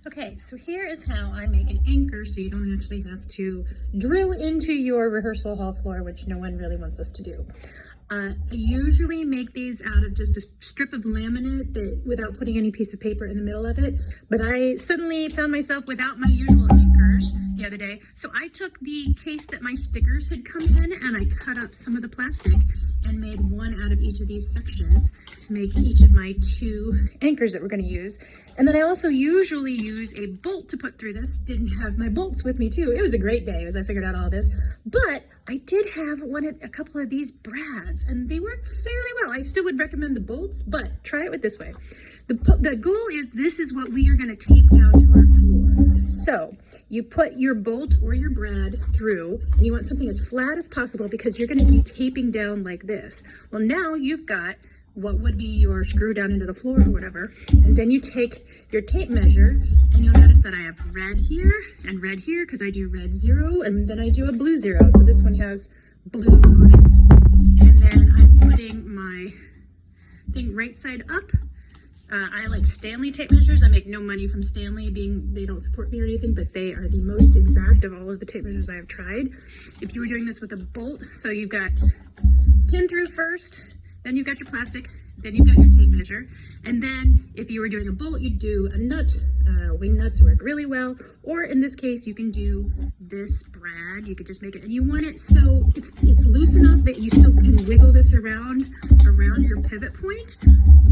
Okay, so here is how I make an anchor so you don't actually have to drill into your rehearsal hall floor, which no one really wants us to do. I usually make these out of just a strip of laminate without putting any piece of paper in the middle of it, but I suddenly found myself without my usual anchors the other day. So I took the case that my stickers had come in and I cut up some of the plastic and made one out of each of these sections to make each of my two anchors that we're going to use. And then I also usually use a bolt to put through this. Didn't have my bolts with me too. It was a great day as I figured out all this, but I did have a couple of these brads and they work fairly well. I still would recommend the bolts, but try it with this way. The goal is this is what we are going to tape down to our floor. So you put your bolt or your brad through and you want something as flat as possible because you're going to be taping down like this. Well, now you've got what would be your screw down into the floor or whatever, and then you take your tape measure and you'll notice that I have red here and red here because I do red 0 and then I do a blue 0. So this one has blue on it, and then I'm putting my thing right side up. I like Stanley tape measures. I make no money from Stanley, being they don't support me or anything, but they are the most exact of all of the tape measures I have tried. If you were doing this with a bolt, so you've got pin through first, then you've got your plastic, then you've got your tape measure, and then if you were doing a bolt, you'd do a nut. Wing nuts work really well, or in this case, you can do this brad. You could just make it, and you want it so it's loose enough that you still can wiggle this around your pivot point,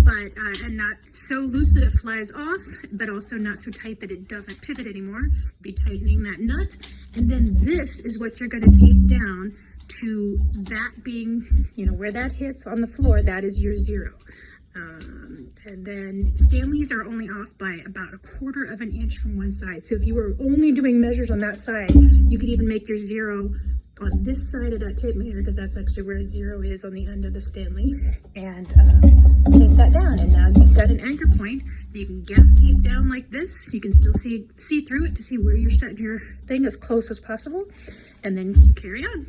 but and not so loose that it flies off, but also not so tight that it doesn't pivot anymore. Be tightening that nut, and then this is what you're going to tape down to that being, where that hits on the floor, that is your 0. And then Stanleys are only off by about 1/4 of an inch from one side. So if you were only doing measures on that side, you could even make your 0 on this side of that tape measure, because that's actually where 0 is on the end of the Stanley, and tape that down. And now you've got an anchor point that you can gaff tape down like this. You can still see through it to see where you're setting your thing as close as possible, and then you carry on.